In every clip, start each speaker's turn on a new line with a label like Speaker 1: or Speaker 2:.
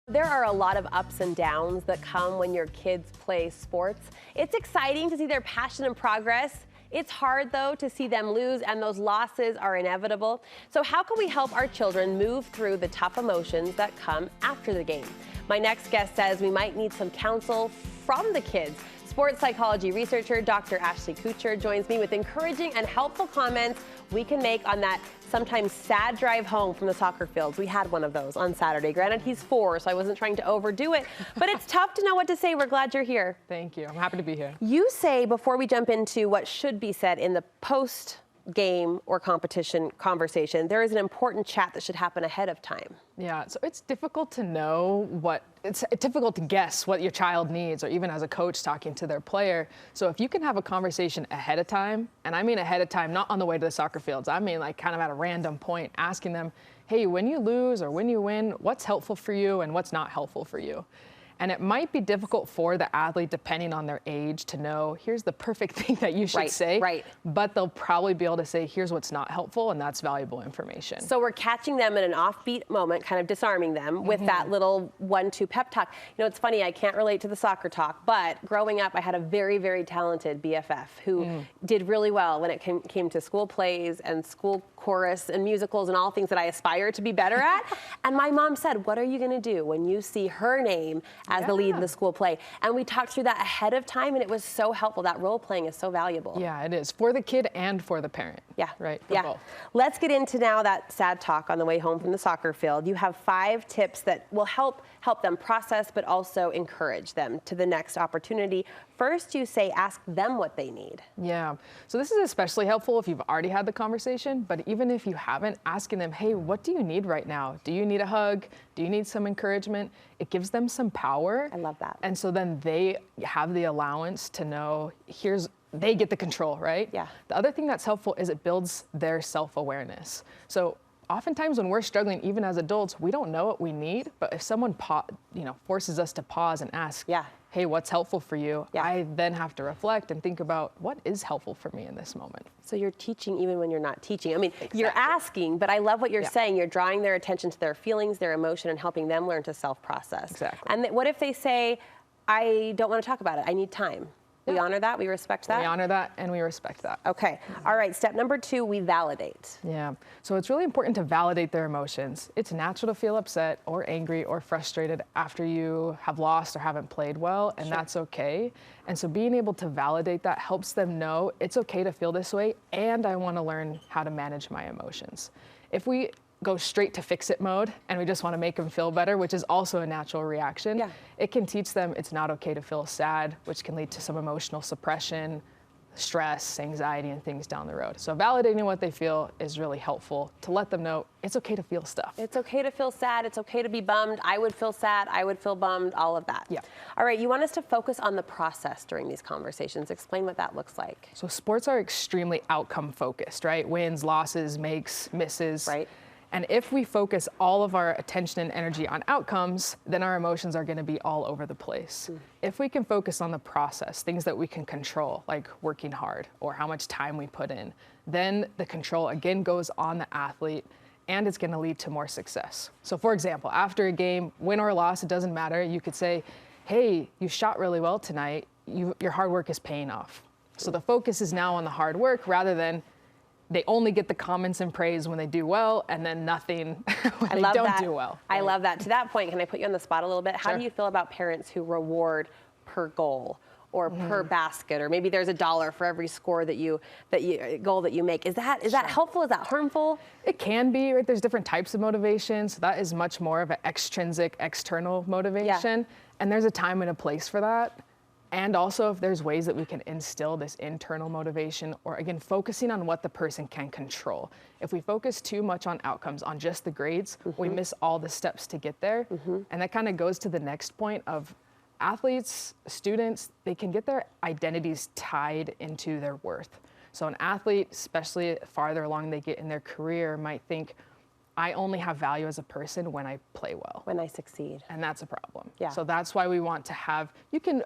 Speaker 1: There are a lot of ups and downs that come when your kids play sports. It's exciting to see their passion and progress. It's hard, though, to see them lose, and those losses are inevitable. So how can we help our children move through the tough emotions that come after the game? My next guest says we might need some counsel from the kids. Sports psychology researcher Dr. Ashley Kuchar joins me with encouraging and helpful comments we can make on that sometimes sad drive home from the soccer fields. We had one of those on Saturday. Granted, he's 4, so I wasn't trying to overdo it, but it's tough to know what to say. We're glad you're here.
Speaker 2: Thank you. I'm happy to be here.
Speaker 1: You say, before we jump into what should be said in the post-game or competition conversation, there is an important chat that should happen ahead of time.
Speaker 2: Yeah, so it's difficult to know it's difficult to guess what your child needs, or even as a coach talking to their player. So if you can have a conversation ahead of time, and I mean ahead of time, not on the way to the soccer fields, I mean like kind of at a random point, asking them, hey, when you lose or when you win, what's helpful for you and what's not helpful for you? And it might be difficult for the athlete, depending on their age, to know, here's the perfect thing that you should say.
Speaker 1: Right.
Speaker 2: But they'll probably be able to say, here's what's not helpful, and that's valuable information.
Speaker 1: So we're catching them in an offbeat moment, kind of disarming them with that little 1-2 pep talk. You know, it's funny, I can't relate to the soccer talk, but growing up, I had a very, very talented BFF who did really well when it came to school plays and school chorus and musicals and all things that I aspire to be better at. And my mom said, what are you going to do when you see her name as the lead in the school play? And we talked through that ahead of time, and it was so helpful. That role playing is so valuable.
Speaker 2: Yeah, it is, for the kid and for the parent.
Speaker 1: Yeah.
Speaker 2: Right, for both.
Speaker 1: Let's get into now that sad talk on the way home from the soccer field. You have 5 tips that will help them process, but also encourage them to the next opportunity. First, you say ask them what they need.
Speaker 2: Yeah, so this is especially helpful if you've already had the conversation, but even if you haven't, asking them, hey, what do you need right now? Do you need a hug? Do you need some encouragement? It gives them some power.
Speaker 1: I love that.
Speaker 2: And so then they have the allowance to know, they get the control, right?
Speaker 1: Yeah.
Speaker 2: The other thing that's helpful is it builds their self-awareness. So oftentimes when we're struggling, even as adults, we don't know what we need, but if someone forces us to pause and ask, hey, what's helpful for you? I then have to reflect and think about what is helpful for me in this moment.
Speaker 1: So you're teaching even when you're not teaching. I mean, you're asking, but I love what you're saying. You're drawing their attention to their feelings, their emotion, and helping them learn to self-process.
Speaker 2: Exactly.
Speaker 1: And what if they say, I don't want to talk about it, I need time? We honor that, we respect that?
Speaker 2: We honor that, and we respect that.
Speaker 1: Okay, all right, step number 2, we validate.
Speaker 2: Yeah, so it's really important to validate their emotions. It's natural to feel upset or angry or frustrated after you have lost or haven't played well, and that's okay. And so being able to validate that helps them know it's okay to feel this way, and I want to learn how to manage my emotions. If we go straight to fix-it mode and we just want to make them feel better, which is also a natural reaction, it can teach them it's not okay to feel sad, which can lead to some emotional suppression, stress, anxiety, and things down the road. So validating what they feel is really helpful to let them know it's okay to feel stuff.
Speaker 1: It's okay to feel sad. It's okay to be bummed. I would feel sad. I would feel bummed, all of that.
Speaker 2: Yeah.
Speaker 1: All right, you want us to focus on the process during these conversations. Explain what that looks like.
Speaker 2: So sports are extremely outcome focused, right? Wins, losses, makes, misses.
Speaker 1: Right.
Speaker 2: And if we focus all of our attention and energy on outcomes, then our emotions are going to be all over the place. If we can focus on the process, things that we can control, like working hard or how much time we put in, then the control again goes on the athlete, and it's going to lead to more success. So for example, after a game, win or loss, it doesn't matter. You could say, hey, you shot really well tonight. Your hard work is paying off. So the focus is now on the hard work rather than they only get the comments and praise when they do well, and then nothing when they don't do well.
Speaker 1: I love that. To that point, can I put you on the spot a little bit? How
Speaker 2: Sure.
Speaker 1: do you feel about parents who reward per goal or per basket, or maybe there's $1 for every score goal that you make? Is that helpful? Is that harmful?
Speaker 2: It can be, right? There's different types of motivation. So that is much more of an extrinsic, external motivation. And there's a time and a place for that. And also if there's ways that we can instill this internal motivation, or again, focusing on what the person can control. If we focus too much on outcomes, on just the grades, we miss all the steps to get there. And that kind of goes to the next point of athletes, students, they can get their identities tied into their worth. So an athlete, especially farther along they get in their career, might think, I only have value as a person when I play well.
Speaker 1: When I succeed.
Speaker 2: And that's a problem.
Speaker 1: Yeah.
Speaker 2: So that's why we want to have, you can,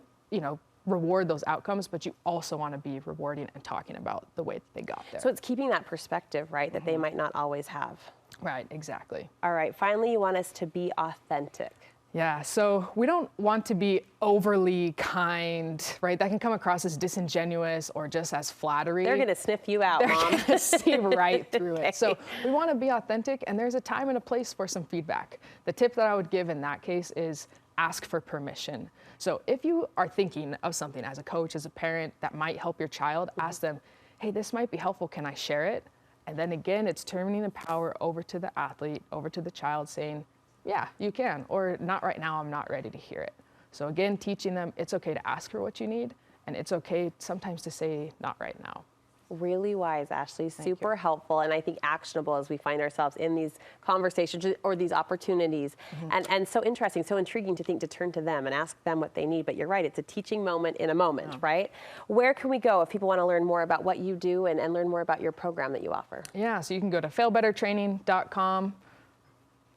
Speaker 2: reward those outcomes, but you also want to be rewarding and talking about the way that they got there.
Speaker 1: So it's keeping that perspective, right, that they might not always have.
Speaker 2: Right, exactly.
Speaker 1: All right, finally, you want us to be authentic.
Speaker 2: Yeah, so we don't want to be overly kind, right? That can come across as disingenuous or just as flattery.
Speaker 1: They're gonna sniff you out, Mom.
Speaker 2: They're gonna see right through
Speaker 1: Okay.
Speaker 2: it. So we want to be authentic, and there's a time and a place for some feedback. The tip that I would give in that case is ask for permission. So if you are thinking of something as a coach, as a parent that might help your child, ask them, hey, this might be helpful, can I share it? And then again, it's turning the power over to the athlete, over to the child, saying, yeah, you can, or not right now, I'm not ready to hear it. So again, teaching them it's okay to ask for what you need, and it's okay sometimes to say not right now.
Speaker 1: Really wise, Ashley. Super helpful, and I think actionable as we find ourselves in these conversations or these opportunities. And so interesting, so intriguing to think to turn to them and ask them what they need. But you're right, it's a teaching moment in a moment, right? Where can we go if people want to learn more about what you do and learn more about your program that you offer?
Speaker 2: Yeah, so you can go to failbettertraining.com.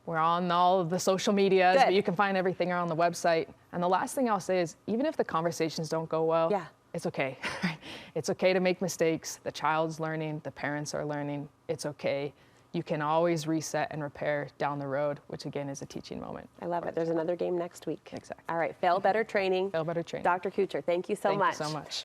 Speaker 2: We're on all of the social medias, but you can find everything on the website. And the last thing I'll say is, even if the conversations don't go well, it's okay. It's okay to make mistakes. The child's learning, the parents are learning. It's okay. You can always reset and repair down the road, which again is a teaching moment.
Speaker 1: I love it. There's another game next week.
Speaker 2: Exactly.
Speaker 1: All right, Fail Better Training.
Speaker 2: Fail Better Training.
Speaker 1: Dr. Kuchar, thank you so much.
Speaker 2: Thank you so much.